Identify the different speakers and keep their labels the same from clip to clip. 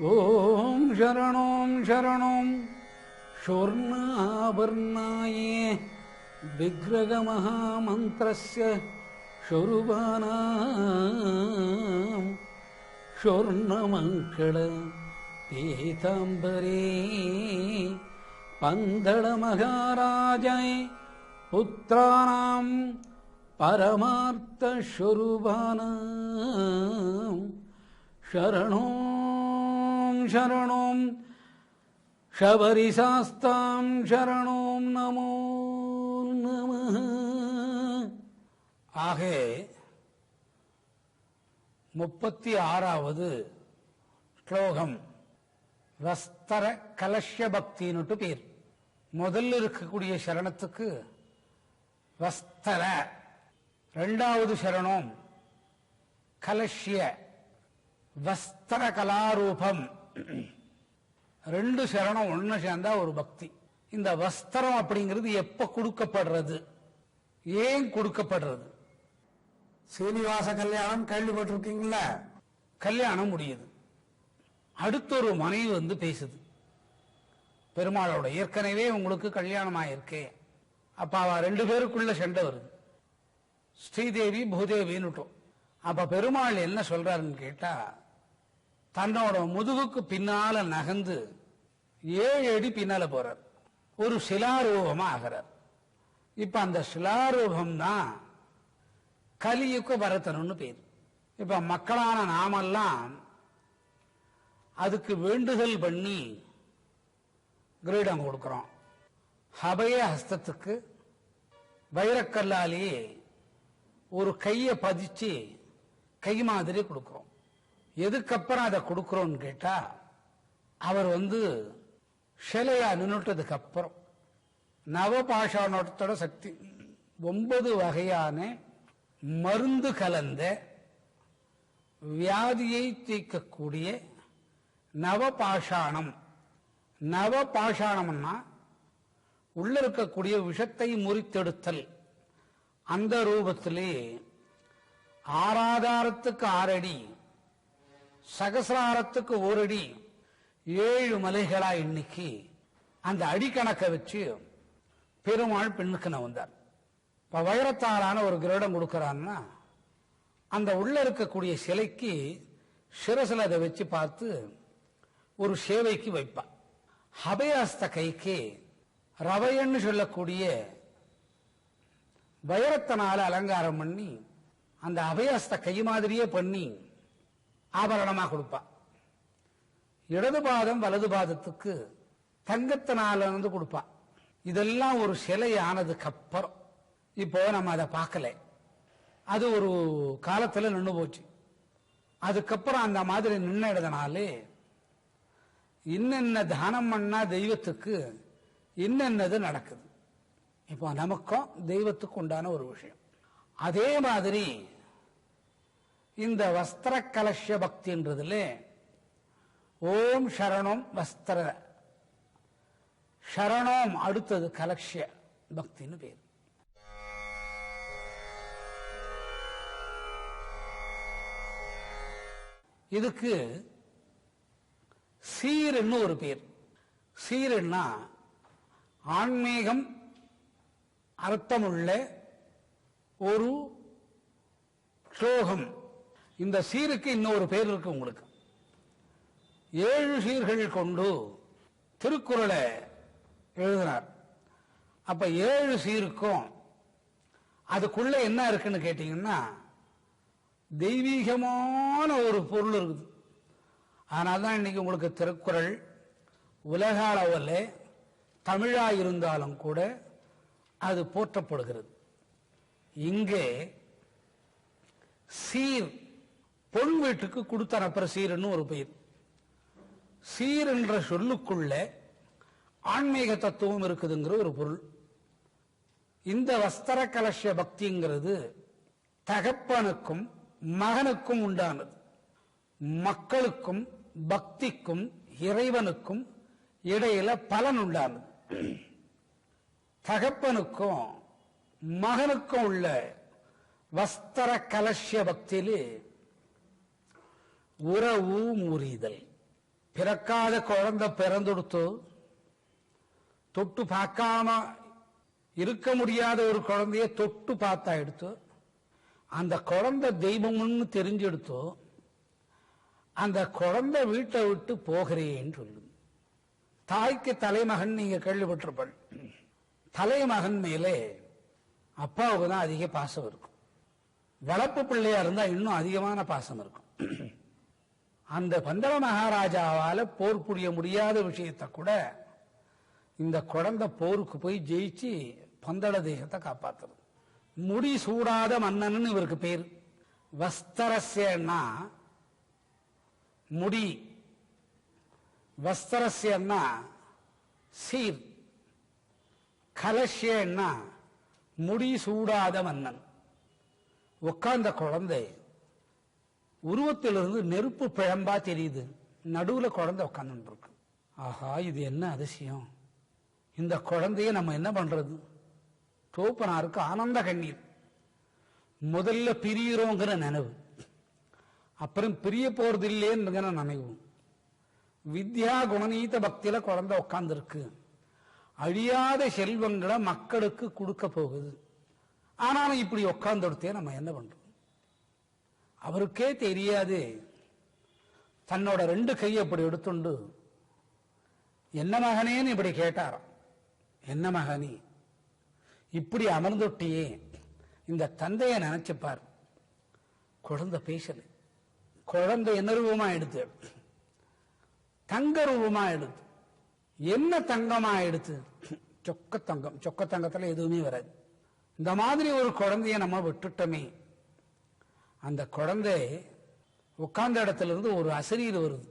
Speaker 1: ஓம் சரணோம் சரணோம் ஷோர்ணாபர்ணாயே விக்ரகமஹாமந்திரஸ்ய ஷோருபானாம் ஷோர்ணமங்கள பீதாம்பரே பந்தளமகாராஜாய புத்ராணாம் பரமார்த்த ஷோருபானாம் சரணோம் சரணோம் ஷபரிசாஸ்தாம் சரணோம் நமோ நமः. ஆக 36வது ஸ்லோகம் வஸ்தர கலஷ்ய பக்தின்னுட்டு பேர். முதல்ல இருக்கக்கூடிய சரணத்துக்கு வஸ்தர, இரண்டாவது சரணம் கலஷ்ய வஸ்தர கலாரூபம். ரெண்டு சரணம் ஒண்ணு சேர்ந்தா ஒரு பக்தி. இந்த வஸ்திரம் அப்படிங்கிறது எப்ப கொடுக்கப்படுறது, ஏன் கொடுக்கப்படுறது?
Speaker 2: சீனிவாச கல்யாணம் கேள்விப்பட்டிருக்கீங்களா?
Speaker 1: கல்யாணம் முடியுது, அடுத்த ஒரு மனைவி வந்து பேசுது. பெருமாளோட ஏற்கனவே உங்களுக்கு கல்யாணம் ஆயிருக்கே. அப்ப அவ ரெண்டு பேருக்குள்ள சண்டை வருது, ஸ்ரீதேவி பூதேவின்னுட்டோம். அப்ப பெருமாள் என்ன சொல்றாருன்னு கேட்டா, தன்னோட முதுகுக்கு பின்னால நகர்ந்து 7 அடி பின்னால போறார், ஒரு சிலாரூபமா ஆகிறார். இப்ப அந்த சிலாரூபம் தான் கலியுக பரதன்னு பேர். இப்ப மக்களான நாமெல்லாம் அதுக்கு வேண்டுதல் பண்ணி கிரீடம் கொடுக்கிறோம். அபய ஹஸ்தத்துக்கு வைரக்கல்லாலேயே ஒரு கையை பதிச்சு கை மாதிரி கொடுக்கிறோம். எதுக்கப்புறம் அதை கொடுக்கிறோம்னு கேட்டா, அவர் வந்து சிலையா நின்றுட்டதுக்கு அப்புறம் நவபாஷாணத்தோட சக்தி 9 வகையான மருந்து கலந்த வியாதியை தீர்க்கக்கூடிய நவபாஷாணம். நவபாஷாணம்னா உள்ள இருக்கக்கூடிய விஷத்தை முறித்தெடுத்தல். அந்த ரூபத்திலே ஆராதாரத்துக்கு 6 அடி, சகசிராரத்துக்கு 1 அடி, 7 மலைகளா இன்னைக்கு அந்த அடிக்கணக்கை வச்சு பெருமாள் பெண்ணுக்கு வந்தார். இப்ப வைரத்தாலான ஒரு கிரீடம் கொடுக்கறான்னா, அந்த உள்ள இருக்கக்கூடிய சிலைக்கு சிரசில் அதை வச்சு பார்த்து ஒரு சேவைக்கு வைப்பா. அபயஹஸ்த கைக்கு ரவையன்னு சொல்லக்கூடிய வைரத்தினால அலங்காரம் பண்ணி அந்த அபயஹஸ்த கை மாதிரியே பண்ணி ஆபரணமா கொடுப்பா. இடது பாதம் வலது பாதத்துக்கு தங்கத்தினால வந்து கொடுப்பா. இதெல்லாம் ஒரு சிலை ஆனதுக்கு அப்புறம் இப்போ நம்ம அதை பார்க்கல, அது ஒரு காலத்துல நின்று போச்சு. அதுக்கப்புறம் அந்த மாதிரி நின்னதுனாலே இன்னென்ன தானம் பண்ணா தெய்வத்துக்கு இன்னென்னது நடக்குது. இப்போ நமக்கும் தெய்வத்துக்கு உண்டான ஒரு விஷயம். அதே மாதிரி இந்த வஸ்திர கலஷ்ய பக்தின்றதுல ஓம் சரணம் வஸ்திர, சரணம் அடுத்தது கலஷ்ய பக்தின்னு பேர். இதுக்கு சீர்ன்னு ஒரு பேர். சீர்னா ஆன்மீகம் அர்த்தமுள்ள ஒரு ஸ்லோகம். இந்த சீருக்கு இன்னொரு பேர் இருக்கு உங்களுக்கு. 7 சீர்கள் கொண்டு திருக்குறளை எழுதினார். அப்ப 7 சீருக்கும் அதுக்குள்ள என்ன இருக்குன்னு கேட்டீங்கன்னா, தெய்வீகமான ஒரு பொருள் இருக்குது. அதனால்தான் இன்னைக்கு உங்களுக்கு திருக்குறள் உலக அளவில் தமிழா இருந்தாலும் கூட அது போற்றப்படுகிறது. இங்கே சீர், பொன் வீட்டுக்கு கொடுத்து அனுப்புற சீர்னு ஒரு பெயர். சீர் என்ற சொல்லுக்குள்ள ஆன்மீக தத்துவம் இருக்குதுங்கிற ஒரு பொருள். இந்த வஸ்திர கலஷ்ய பக்திங்கிறது தகப்பனுக்கும் மகனுக்கும் உண்டானது. மக்களுக்கும் பக்திக்கும் இறைவனுக்கும் இடையில பலன் உண்டானது. தகப்பனுக்கும் மகனுக்கும் உள்ள வஸ்திர கலஷ்ய பக்தியிலே உறவு முறிதல். பிறக்காத குழந்தை பிறந்துடுத்து தொட்டு பார்க்காம இருக்க முடியாத ஒரு குழந்தைய தொட்டு பார்த்தா எடுத்து அந்த குழந்தை தெய்வம்னு தெரிஞ்செடுத்தோ அந்த குழந்தை வீட்டை விட்டு போகிறேன்னு சொல்லு. தாய்க்கு தலைமகன் நீங்க கேள்விப்பட்டிருப்பள். தலைமகன் மேலே அப்பாவுக்கு தான் அதிக பாசம் இருக்கும். வளர்ப்பு பிள்ளையா இருந்தா இன்னும் அதிகமான பாசம் இருக்கும். அந்த பந்தள மகாராஜாவால போர் புரிய முடியாத விஷயத்தை கூட இந்த குழந்தை போருக்கு போய் ஜெயிச்சு பந்தள தேசத்தை காப்பாத்துறது. முடி சூடாத மன்னன் இவருக்கு பேர். வஸ்தரஸ்யன்னா முடி, வஸ்தரஸ்யன்னா சீர், கலஷ்யன்னா முடி சூடாத மன்னன். உட்கார்ந்த குழந்தை உருவத்திலிருந்து நெருப்பு பிழம்பா தெரியுது. நடுவுல குழந்தை உட்கார்ந்து இருக்கு. ஆஹா, இது என்ன அதிசயம்! இந்த குழந்தைய நம்ம என்ன பண்றது? தோப்பனாருக்கு ஆனந்த கண்ணீர். முதல்ல பிரியிறோங்கிற நினைவு, அப்புறம் பிரிய போறது இல்லையேங்கிற நினைவு. வித்யா குணநீத பக்தியில குழந்தை உட்கார்ந்து இருக்கு. அழியாத செல்வங்களை மக்களுக்கு கொடுக்க போகுது. ஆனாலும் இப்படி உட்கார்ந்துடுத்தே நம்ம என்ன பண்றோம்? அவருக்கே தெரியாது. தன்னோட 2 கையை அப்படி எடுத்துண்டு என்ன மகனேன்னு இப்படி கேட்டாராம். என்ன மகனே இப்படி அமர்ந்துட்டியே? இந்த தந்தைய நினைச்சுப்பார். குழந்தை பேசல. குழந்தை என்ன ரூபமா எடுத்து? தங்க ரூபமா எடுத்து. என்ன தங்கமா எடுத்து? சொக்க தங்கம். சொக்க தங்கத்துல எதுவுமே வராது. இந்த மாதிரி ஒரு குழந்தைய நம்ம விட்டுட்டோமே. அந்த குழந்தை உட்கார்ந்த இடத்துல இருந்து ஒரு அசரீர் வருது.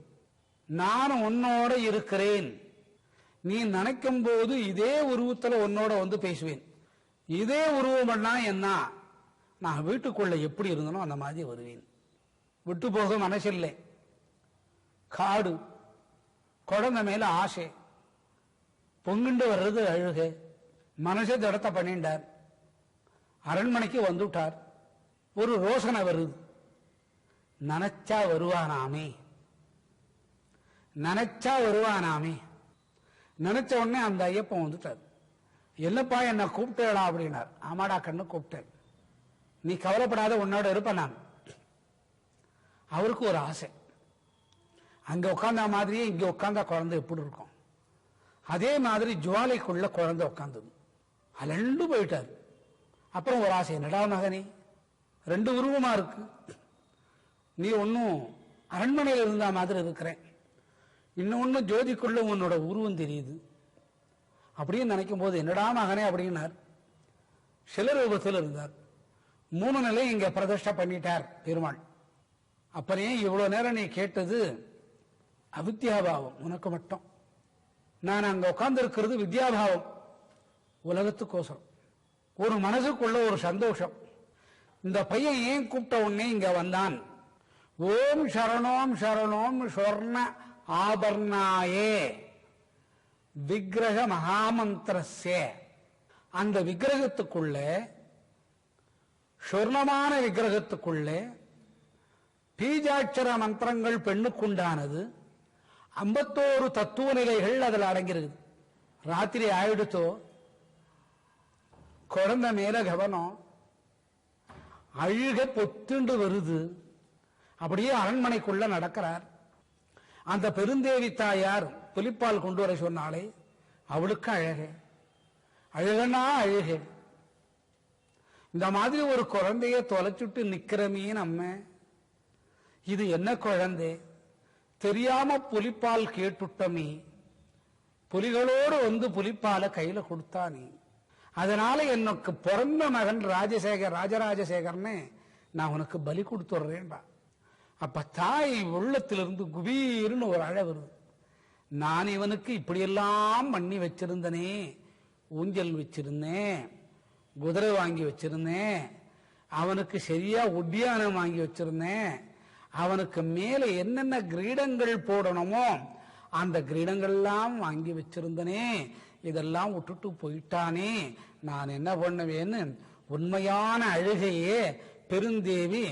Speaker 1: நான் உன்னோட இருக்கிறேன், நீ நினைக்கும் போது இதே உருவத்துல உன்னோட வந்து பேசுவேன். இதே உருவம் பண்ணா என்ன, நான் வீட்டுக்குள்ள எப்படி இருந்தனோ அந்த மாதிரி வருவேன். விட்டு போக மனசில்லை. காடு, குழந்தை மேல ஆசை, பொங்குண்டு வர்றது அழுகை. மனசை தடத்தை பண்ணிட்டார். அரண்மனைக்கு வந்துட்டார். ஒரு ரோசனை வருது. நினைச்சா வருவானாமே, நினைச்சா வருவானாமே. நினைச்ச உடனே அந்த ஐயப்பன் வந்துட்டார். என்னப்பா என்ன கூப்பிட்டேடா அப்படின்னார். ஆமாடா கண்ணு கூப்பிட்டேன், நீ கவலைப்படாத, உன்னோட இருப்ப நான். அவருக்கு ஒரு ஆசை. அங்க உட்கார்ந்த மாதிரியே இங்க உட்கார்ந்தா குழந்தை எப்படி இருக்கும்? அதே மாதிரி ஜுவாலைக்குள்ள குழந்தை உட்கார்ந்தது. அலண்டு போயிட்டார். அப்புறம் ஒரு ஆசை, என்னடா மகனே 2 உருவமா இருக்கு, நீ ஒன்னும் அரண்மனையில் இருந்தா மாதிரி இருக்கிறேன், இன்னொன்னு ஜோதிக்குள்ள உன்னோட உருவம் தெரியுது அப்படின்னு நினைக்கும் போது, என்னடா மகனே அப்படின்னார். சில ரூபத்தில் இருந்தார். 3 நிலை இங்க பிரதிஷ்டை பண்ணிட்டார் பெருமாள். அப்புறம் இவ்வளவு நேரம் நீ கேட்டது அவித்யாபாவம் உனக்கு மட்டும். நான் அங்க உட்கார்ந்து இருக்கிறது வித்யாபாவம், உலகத்துக்கோசரம். ஒரு மனசுக்குள்ள ஒரு சந்தோஷம். இந்த பையன் ஏன் கூப்பிட்ட உடனே இங்க வந்தான்? ஓம் சரணோம் சரணோம் சொர்ண ஆபர்ணாயே விக்கிரக மகாமந்திரஸ்ய. அந்த விக்கிரகத்துக்குள்ள, சொர்ணமான விக்கிரகத்துக்குள்ள பீஜாட்சர மந்திரங்கள் பெண்ணுக்குண்டானது. 51 தத்துவ நிலைகள் அதில் அடங்கிருக்கு. ராத்திரி ஆயிடுத்தோ, குழந்தை மேல கவனம், அழுக பொத்துண்டு வருது. அப்படியே அரண்மனைக்குள்ள நடக்கிறார். அந்த பெருந்தேவி தாயார் புலிப்பால் கொண்டு வர சொன்னாலே, அவளுக்கு அழக, அழுகனா அழுக. இந்த மாதிரி ஒரு குழந்தைய தொலைச்சுட்டு நிக்கிறமே நம்ம. இது என்ன குழந்தை? தெரியாம புலிப்பால் கேட்டுட்டமே. புலிகளோடு வந்து புலிப்பால கையில கொடுத்தானே. அதனால எனக்கு பிறந்த மகன் ராஜராஜசேகர்னு நான் உனக்கு பலி கொடுத்துடுறேன்டா. அப்ப தாய் உள்ளத்திலிருந்து குபீர்னு ஒரு அழ வருது. நான் இவனுக்கு இப்படியெல்லாம் பண்ணி வச்சிருந்தனே, ஊஞ்சல் வச்சிருந்தேன், குதிரை வாங்கி வச்சிருந்தேன், அவனுக்கு சரியா உத்தியானம் வாங்கி வச்சிருந்தேன், அவனுக்கு மேல என்னென்ன கிரீடங்கள் போடணுமோ அந்த கிரீடங்கள்லாம் வாங்கி வச்சிருந்தனே, இதெல்லாம் விட்டுட்டு போயிட்டானே, நான் என்ன பண்ணுவேன்னு உண்மையான அழுகையே பெருந்தேவி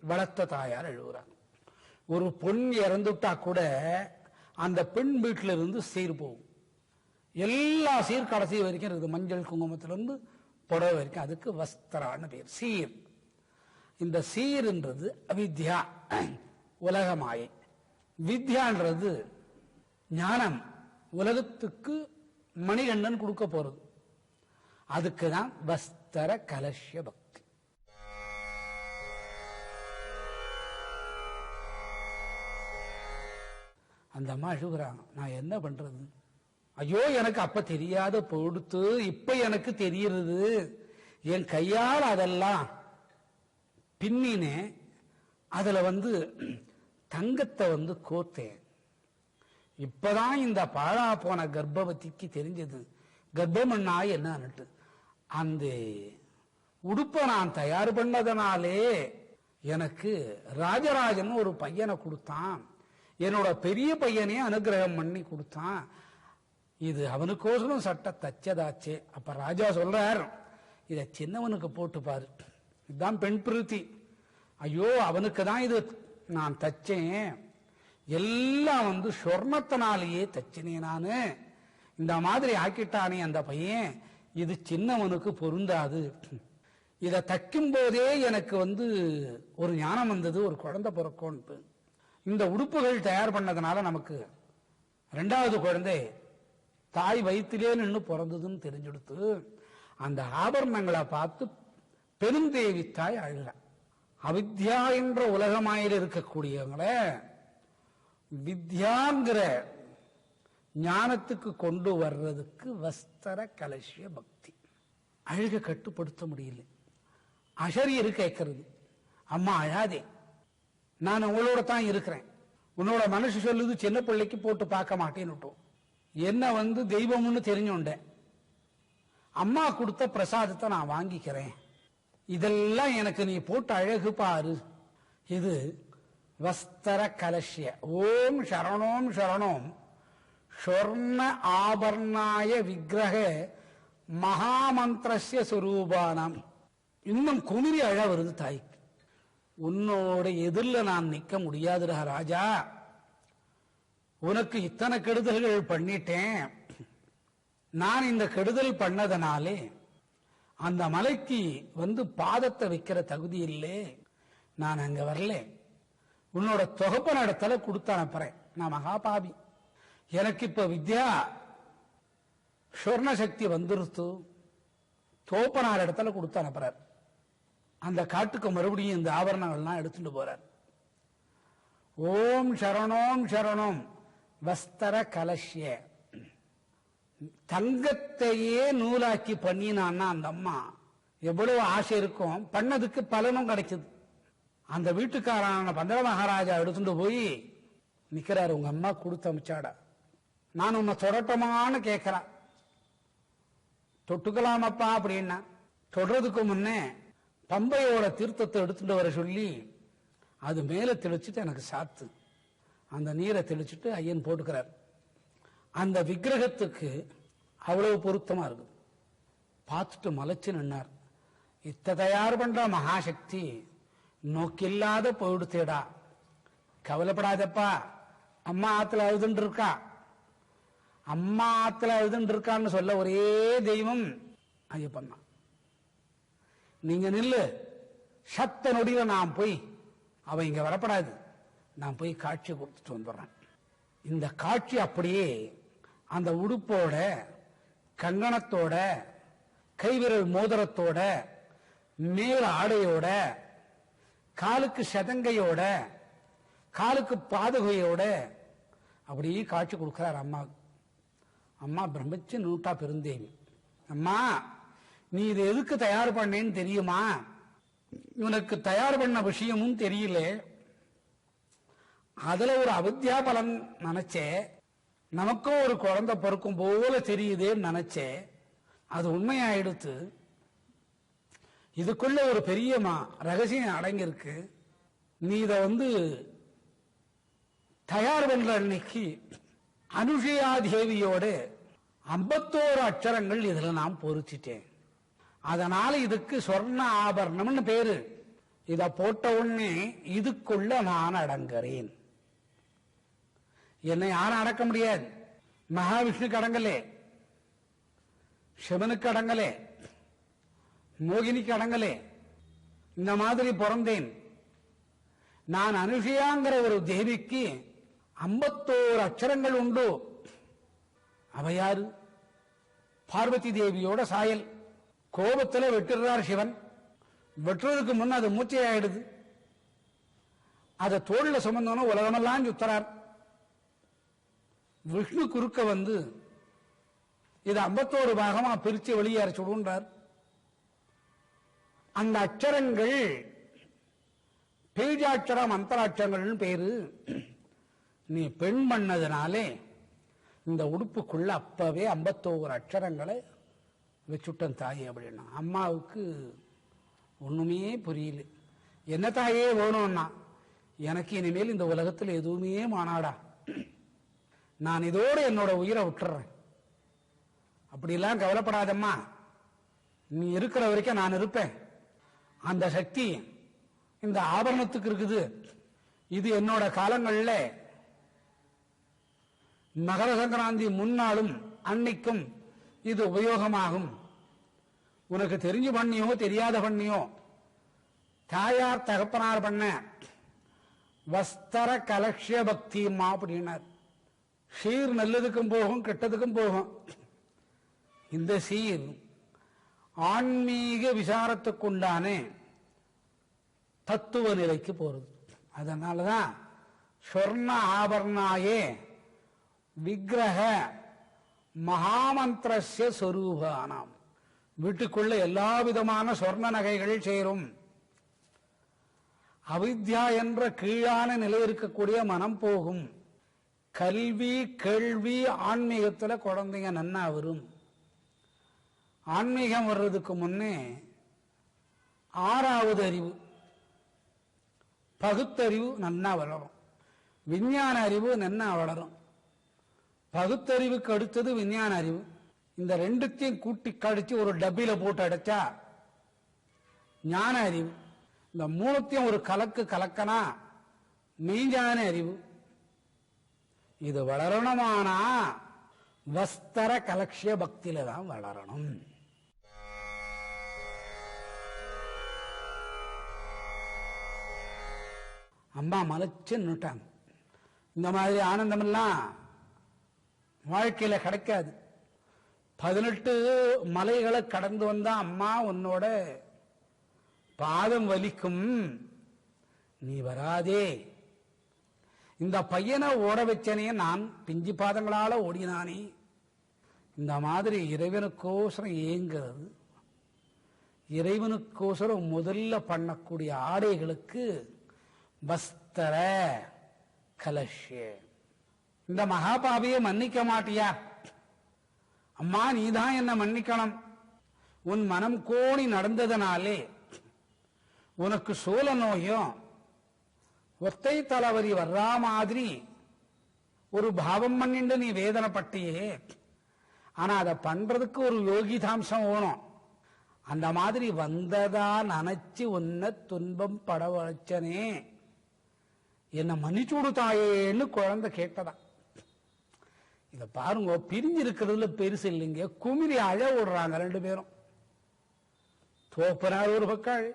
Speaker 1: வளர்த்த தாயார் அழுகுறார். ஒரு பொன் இறந்துட்டா கூட அந்த பெண் வீட்டில இருந்து சீர் போகும். எல்லா சீர் கடைசி வரைக்கும் இருக்குது. மஞ்சள் குங்குமத்திலிருந்து புடவை வரைக்கும். அதுக்கு வஸ்திரான்னு பேர். சீர். இந்த சீர்ன்றது அவித்யா, உலகமாயை. வித்யான்றது ஞானம், உலகத்துக்கு மணிகண்டன் கொடுக்க போறது. அதுக்குதான் வஸ்தர கலஷ்ய பக்தி. அந்த அம்மா அழுகுறாங்க. நான் என்ன பண்றது? ஐயோ, எனக்கு அப்ப தெரியாத பொடுத்து இப்ப எனக்கு தெரியுது. என் கையால் அதெல்லாம் பின்னினேன். அதுல தங்கத்தை கோத்தேன். இப்பதான் இந்த பாழா போன கர்ப்பவதிக்கு தெரிஞ்சது கர்ப்பமண்ணா என்னன்னுட்டு. அந்த உடுப்பை நான் தயார் பண்ணதுனாலே எனக்கு ராஜராஜன் ஒரு பையனை கொடுத்தான். என்னோட பெரிய பையனே அனுகிரகம் பண்ணி கொடுத்தான். இது அவனுக்கோசரம் சட்டை தச்சதாச்சே. அப்ப ராஜா சொல்றார், இத சின்னவனுக்கு போட்டு பாரு, இதுதான் பெண் பிரீத்தி. ஐயோ, அவனுக்கு தான் இது நான் தச்சேன். எல்லாம் சொர்ணத்தினாலேயே தச்சினேன் நானு. இந்த மாதிரி ஆக்கிட்டானே அந்த பையன், இது சின்னவனுக்கு பொருந்தாது. இத தைக்கும் போதே எனக்கு ஒரு ஞானம் வந்தது, ஒரு குழந்தை பிறக்கும்னு. இந்த உடுப்புகள் தயார் பண்ணதுனால நமக்கு ரெண்டாவது குழந்தை தாய் வயிற்றிலே நின்று பிறந்ததுன்னு தெரிஞ்செடுத்து அந்த ஆபரணங்களை பார்த்து பெருந்தேவி தாய் அழுக. அவித்யா என்ற உலகமாயில் இருக்கக்கூடியவங்களை வித்யாங்கிற ஞானத்துக்கு கொண்டு வர்றதுக்கு வஸ்தர கலஷ்ய பக்தி. அழுக கட்டுப்படுத்த முடியல. அஷரியரு கேட்கறது, அம்மா அழாதே, நான் உங்களோட தான் இருக்கிறேன். உன்னோட மனசு சொல்லுது சின்ன பிள்ளைக்கு போட்டு பார்க்க மாட்டேன்னு. என்ன தெய்வம்னு தெரிஞ்சுண்டேன். அம்மா கொடுத்த பிரசாதத்தை நான் வாங்கிக்கிறேன். இதெல்லாம் எனக்கு நீ போட்டு அழகு பாரு. இது வஸ்தர கலஷ்ய. ஓம் சரணோம் சரணோம் சொர்ண ஆபர்ணாய விக்கிரக மகாமந்திரஸ்ய சுரூபானம். இன்னும் குமிரி அழ வருது தாய்க்கு. உன்னோட எதிரில் நான் நிற்க முடியாதுடா ராஜா. உனக்கு இத்தனை கெடுதல்கள் பண்ணிட்டேன். நான் இந்த கெடுதல் பண்ணதனாலே அந்த மலைக்கு பாதத்தை வைக்கிற தகுதி இல்லை. நான் அங்க வரல. உன்னோட தொகப்பன இடத்துல கொடுத்து அனுப்புறேன். நான் மகாபாபி. எனக்கு இப்ப வித்யா சொர்ண சக்தி வந்துருத்து. தோப்பனார் இடத்துல கொடுத்து அனுப்புறார். அந்த காட்டுக்கு மறுபடியும் இந்த ஆபரணங்கள்லாம் எடுத்துட்டு போறார். ஓம் சரணோம் சரணோம் வஸ்தர கலஷ்ய. தங்கத்தையே நூலாக்கி பண்ணினான்னா அந்த அம்மா எவ்வளவு ஆசை இருக்கும். பண்ணதுக்கு பலனும் கிடைச்சது. அந்த வீட்டுக்காரான பந்தள மகாராஜா எடுத்துட்டு போய் நிக்கிறாரு. உங்க அம்மா கொடுத்து அமிச்சாடா, நான் உன்னை தொடட்டமான்னு கேட்கிறேன். தொட்டுக்கலாமப்பா அப்படின்னா, தொடறதுக்கு முன்னே பம்பையோட தீர்த்தத்தை எடுத்துட்டு வர சொல்லி அது மேல தெளிச்சுட்டு எனக்கு சாத்து. அந்த நீரை தெளிச்சுட்டு ஐயன் போட்டுக்கிறார். அந்த விக்கிரகத்துக்கு அவ்வளவு பொருத்தமா இருக்குது. பார்த்துட்டு மலைச்சு நின்னார். இத்த தயார் பண்ற மகாசக்தி நோக்கில்லாத போயிடுத்தேடா. கவலைப்படாதப்பா, அம்மா ஆத்துல அழுதுன்னு இருக்கா. அம்மா ஆத்துல அழுதுன்னு இருக்கான்னு சொல்ல ஒரே தெய்வம் ஐயப்பன் தான். நீங்க நில்லு, சத்த நொடியில நான் போய், அவ இங்க வரப்படாது, நான் போய் காட்சி கொடுத்துட்டு வந்துடுறேன். இந்த காட்சி அப்படியே அந்த உடுப்போட, கங்கணத்தோட, கைவிரல் மோதிரத்தோட, மேல் ஆடையோட, காலுக்கு சதங்கையோட, காலுக்கு பாதுகையோட அப்படியே காட்சி கொடுக்கிறார் அம்மா. அம்மா பிரமிச்சு நூட்டா பெருந்தேவி. அம்மா, நீ இதை எதுக்கு தயார் பண்ணேன்னு தெரியுமா? இவனுக்கு தயார் பண்ண விஷயமும் தெரியல. அதுல ஒரு அவித்யா பலன் நினைச்சே, நமக்கும் ஒரு குழந்தை பிறக்கும் போல தெரியுதேன்னு நினைச்சே. அது உண்மையாயிடுத்து. இதுக்குள்ள ஒரு பெரிய ரகசியம் அடங்கியிருக்கு. நீ இத தயார் பண்ற அன்னைக்கு அனுஷயா தேவியோட 51 அட்சரங்கள் இதுல நான் பொறிச்சிட்டேன். அதனால இதுக்கு சொர்ண ஆபரணம்னு பேரு. இத போட்ட உடனே இதுக்குள்ள நான் அடங்குறேன். என்னை யாரும் அடக்க முடியாது. மகாவிஷ்ணுக்கு அடங்கலே, சிவனுக்கு அடங்கலே, மோகினிக்கு அடங்கலே. இந்த மாதிரி பிறந்தேன். நான் அனுஷியாங்கிற ஒரு தேவிக்கு 51 அக்ஷரங்கள் உண்டு. அவ யாரு? பார்வதி தேவியோட சாயல். கோபத்தில் வெட்டுறார் சிவன். வெட்டுறதுக்கு முன்ன அது மூச்சையாயிடுது. அதை தோல்ல சுமந்தோன்னு உலகமெல்லாம் சுத்தறார். விஷ்ணு குறுக்க வந்து இது 51 பாகமா பிரிச்சு வெளியே அரைச்சுடுன்றார். அந்த அச்சரங்கள் பீஜாட்சரம் அந்தராட்சரங்கள்னு பேரு. நீ பெண் பண்ணதுனாலே இந்த உடுப்புக்குள்ள அப்பவே 51 அக்ஷரங்களை வச்சுட்டன் தாயே அப்படின்னா. அம்மாவுக்கு ஒண்ணுமே புரியல. என்ன தாயே வேணும்னா, எனக்கு இனிமேல் இந்த உலகத்தில் எதுவுமே மானாடா, நான் இதோடு என்னோட உயிரை விட்டுறேன். அப்படிலாம் கவலைப்படாதம்மா, நீ இருக்கிற வரைக்கும் நான் இருப்பேன். அந்த சக்தி இந்த ஆபரணத்துக்கு இருக்குது. இது என்னோட காலங்கள்ல மகர சங்கராந்தி முன்னாலும் அன்னைக்கும் இது உபயோகமாகும். உனக்கு தெரிஞ்சு பண்ணியோ தெரியாத பண்ணியோ தாயார் தகப்பனார் பண்ண வஸ்தர கலட்சிய பக்திமா அப்படின்னார். சீர் நல்லதுக்கும் போகும், கெட்டதுக்கும் போகும். இந்த சீர் ஆன்மீக விசாரத்துக்குண்டான தத்துவ நிலைக்கு போறது. அதனாலதான் சொர்ண ஆபரணாயே விக்கிரக மகாமந்திரஸ்ய சொரூபானாம். வீட்டுக்குள்ள எல்லா விதமான சொர்ண நகைகள் சேரும். அவித்யா என்ற கீழான நிலை இருக்கக்கூடிய மனம் போகும். கல்வி கேள்வி ஆன்மீகத்துல குழந்தைங்க நன்னா வரும். ஆன்மீகம் வர்றதுக்கு முன்னே 6வது அறிவு பகுத்தறிவு நன்னா வளரும். விஞ்ஞான அறிவு நன்னா வளரும். பகுத்தறிவுக்கு அடுத்தது விஞ்ஞான அறிவு. இந்த ரெண்டுத்தையும் கூட்டி கடிச்சு ஒரு டப்பில போட்டு அடைச்சா ஞான அறிவு. இந்த மூணுத்தையும் ஒரு கலக்கு கலக்கனா மெய்ஞான அறிவு. இது வளரணுமானா வஸ்தர கலட்சிய பக்தியில தான் வளரணும். அம்மா மலைச்சு நின்னுட்டாங்க. இந்த மாதிரி ஆனந்தமெல்லாம் வாழ்க்கையில கிடைக்காது. 18 மலைகளை கடந்து வந்தா அம்மா உன்னோட பாதம் வலிக்கும், நீ வராதே. இந்த பையனை ஓட வச்சனே, நான் பிஞ்சு பாதங்களால ஓடினானே. இந்த மாதிரி இறைவனுக்கோசரம் ஏங்கிறது. இறைவனுக்கோசரம் முதல்ல பண்ணக்கூடிய ஆடைகளுக்கு வஸ்தர கலஷ்ய. இந்த மகாபாவியை மன்னிக்க மாட்டியா? அம்மா நீதான் என்ன மன்னிக்கணும். உன் மனம் கோணி நடந்ததனாலே உனக்கு சூல நோயும் ஒத்தை தலைவரி வர்றா மாதிரி ஒரு பாவம் பண்ணிண்டு நீ வேதனைப்பட்டியே. ஆனா அதை பண்றதுக்கு ஒரு யோகிதாம்சம் வேணும். அந்த மாதிரி வந்ததா நினைச்சு உன்னை துன்பம் பட வச்சனே, என்ன மன்னிச்சு கொடுத்தாயேன்னு குழந்தை கேட்டதா. இத பாருங்க, பிரிஞ்சிருக்கிறதுல பெருசு இல்லைங்க. குமிரி அழ விடுறாங்க 2 பேரும். தோப்பனார் ஒரு பக்கம் அழு,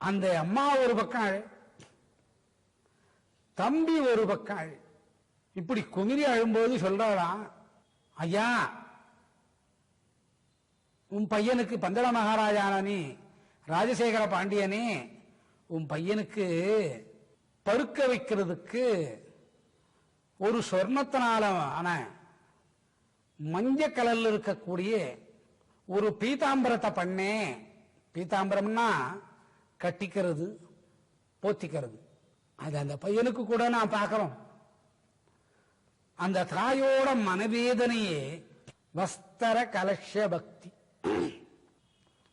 Speaker 1: அந்த அம்மா ஒரு பக்கம் அழு, தம்பி ஒரு பக்கம் அழு. இப்படி குமிரி அழும்போது சொல்றாளாம், ஐயா உன் பையனுக்கு பந்தள மகாராஜானே ராஜசேகர பாண்டியனே, உன் பையனுக்கு பருக்க வைக்கிறதுக்கு ஒரு சொர்ணத்தினால ஆன மஞ்ச கலர்ல இருக்கக்கூடிய ஒரு பீதாம்பரத்தை பண்ணே. பீதாம்பரம்னா கட்டிக்கிறது, போத்திக்கிறது. அது அந்த பையனுக்கு கூட நான் பார்க்கிறோம். அந்த தாயோட மனவேதனையே வஸ்தர கலட்சிய பக்தி.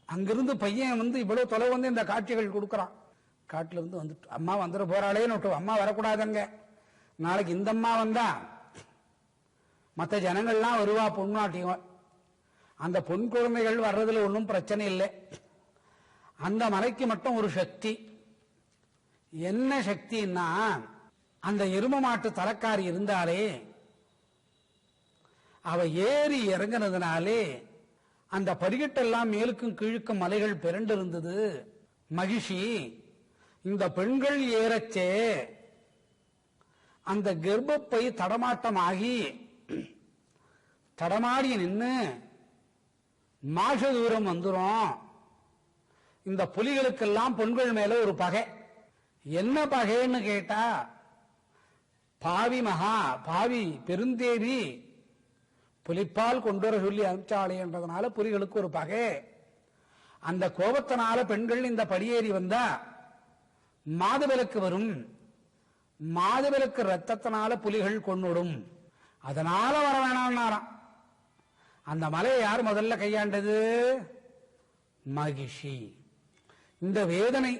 Speaker 1: அங்கிருந்து பையன் வந்து இவ்வளவு தொலைவு வந்து இந்த காட்சிகள் கொடுக்கறான். காட்டுல இருந்து வந்துட்டு அம்மா வந்துட போறாளேன்னு, அம்மா வரக்கூடாதுங்க. நாளைக்கு இந்த அம்மா வந்தா மற்ற ஜனங்கள்லாம் வருவா பொண்ணாட்டியும். அந்த பொன் குழந்தைகள் வர்றதுல ஒன்றும் பிரச்சனை இல்லை. அந்த மலைக்கு மட்டும் ஒரு சக்தி. என்ன சக்தின்னா, அந்த எரும மாட்டு தலைக்காரி இருந்தாலே அவ ஏறி இறங்கினதுனாலே அந்த படிக்கட்டெல்லாம் மேலுக்கும் கீழுக்கும் மலைகள் பிறண்டு இருந்தது. மகிழ்ச்சி இந்த பெண்கள் ஏறச்சே அந்த கர்ப்பப்பை தடமாட்டமாகி தடமாடி நின்று மாச தூரம் வந்துரும். இந்த புலிகளுக்கெல்லாம் பெண்கள் மேல ஒரு பகை. என்ன பகைன்னு கேட்டா, பாவி பெருந்தேவி புலிப்பால் கொண்டு வர சொல்லி அனுப்பிச்சாலேன்றதுனால புலிகளுக்கு ஒரு பகை. அந்த கோபத்தினால பெண்கள் இந்த படியேறி வந்தா மாதுவிலக்கு வரும். மாதுவிலக்கு ரத்தத்தினால புலிகள் கொன்னுடும். அதனால வர வேணாம். அந்த மலையை யார் முதல்ல கையாண்டது? மகிஷி. இந்த வேதனை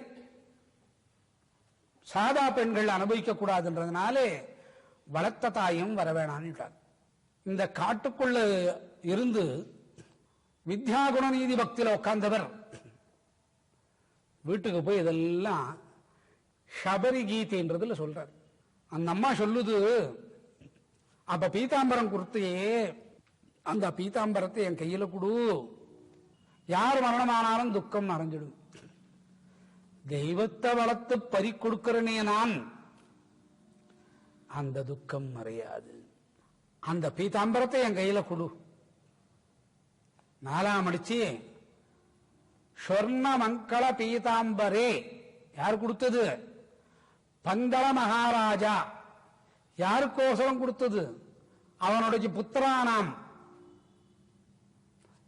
Speaker 1: சாதா பெண்கள் அனுபவிக்க கூடாதுன்றதுனாலே வளர்த்த தாயும் வர வேணான்னு. இந்த காட்டுக்குள்ள இருந்து வித்யா குணநீதி பக்தியில உட்கார்ந்தவர் வீட்டுக்கு போய் இதெல்லாம் ஷபரி கீதைன்றதுல சொல்றார். அந்த அம்மா சொல்லுது, அப்ப பீதாம்பரம் கொடுத்தையே, அந்த பீதாம்பரத்தை என் கையில கொடு, யார் மரணமானாலும் துக்கம் மறைஞ்சிடும். தெய்வத்தை வளர்த்து பறி கொடுக்கிறனே நான், அந்த துக்கம் மறையாது. அந்த பீதாம்பரத்தை என் கையில கொடு. நாலாம் அடிச்சு சொர்ண மங்கள பீதாம்பரே யார் கொடுத்தது? பந்தள மகாராஜா. யாருக்கோசரம் கொடுத்தது? அவனுடைய புத்திரானாம்.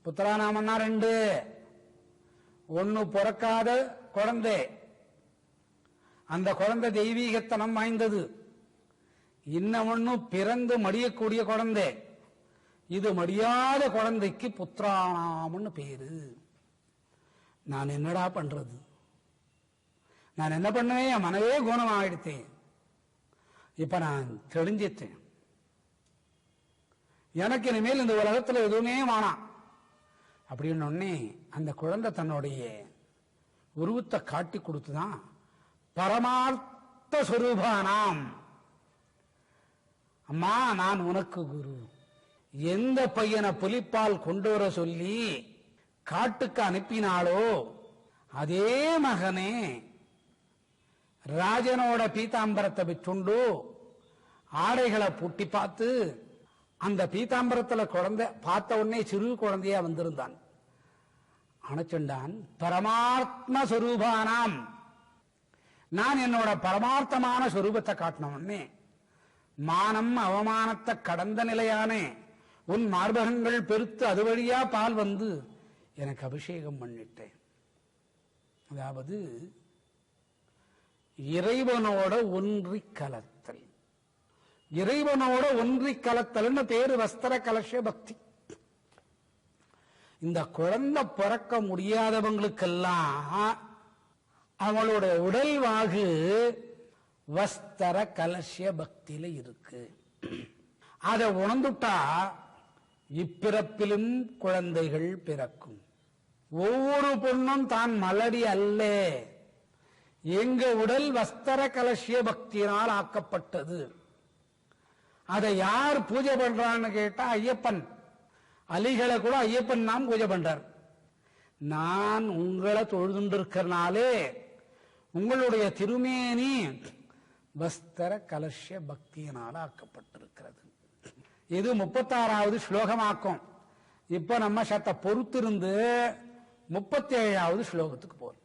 Speaker 1: புத்திரானாமன்னா ரெண்டு. ஒன்னு பிறக்காத குழந்தை, அந்த குழந்தை தெய்வீகத்தனம் வாய்ந்தது. இன்னொன்னு பிறந்து மடியக்கூடிய குழந்தை. இது மடியாத குழந்தைக்கு புத்திரானாம்னு பேரு. நான் என்னடா பண்றது? நான் என்ன பண்ணுவேன்? என் மனவே குணம் ஆயிடுத்தேன். இப்ப நான் தெளிஞ்சிட்டேன். எனக்கு இனிமேல் இந்த உலகத்துல எதுவுமே வேணாம் அப்படின்னு ஒன்னே அந்த குழந்தை தன்னுடைய உருவத்தை காட்டி கொடுத்துதான் பரமார்த்த சொரூபானாம். அம்மா, நான் உனக்கு குரு. எந்த பையனை புலிப்பால் கொண்டு வர சொல்லி காட்டுக்கு அனுப்பினாளோ அதே மகனே ராஜனோட பீதாம்பரத்தை விட்டுண்டு ஆடைகளை பூட்டி பார்த்து அந்த பீதாம்பரத்துல குழந்தை பார்த்த உடனே சிறு குழந்தையா வந்திருந்தான். அணைச்சுண்டான். பரமாத்ம சொரூபானாம். நான் என்னோட பரமார்த்தமான சொரூபத்தை காட்டின உடனே மானம் அவமானத்தை கடந்த நிலையானே உன் மார்பகங்கள் பெருத்து அது வழியா பால் வந்து எனக்கு அபிஷேகம் பண்ணிட்டேன். அதாவது இறைவனோட ஒன்றி கலத்தல். இறைவனோட ஒன்றி கலத்தல்னு பேரு வஸ்திர கலச பக்தி. இந்த குழந்தை பிறக்க முடியாதவங்களுக்கெல்லாம் அவங்களோட உடல் வாகு வஸ்திர கலசிய பக்தியில இருக்கு. அதை உணர்ந்துட்டா இப்பிறப்பிலும் குழந்தைகள் பிறக்கும். ஒவ்வொரு பொண்ணும் தான் மலடி அல்ல, எங்க உடல் வஸ்திர கலசிய பக்தியினால் ஆக்கப்பட்டது. அதை யார் பூஜை பண்றான்னு கேட்டா ஐயப்பன். அலிகளை கூட ஐயப்பன் நாம் பூஜை பண்றார். நான் உங்களை தொழுதுண்டிருக்கிறனாலே உங்களுடைய திருமேனி வஸ்திர கலசிய பக்தியினால் ஆக்கப்பட்டிருக்கிறது. இது 36வது ஸ்லோகமாக்கும். இப்ப நம்ம சத்த பொறுத்திருந்து 37வது ஸ்லோகத்துக்கு போறோம்.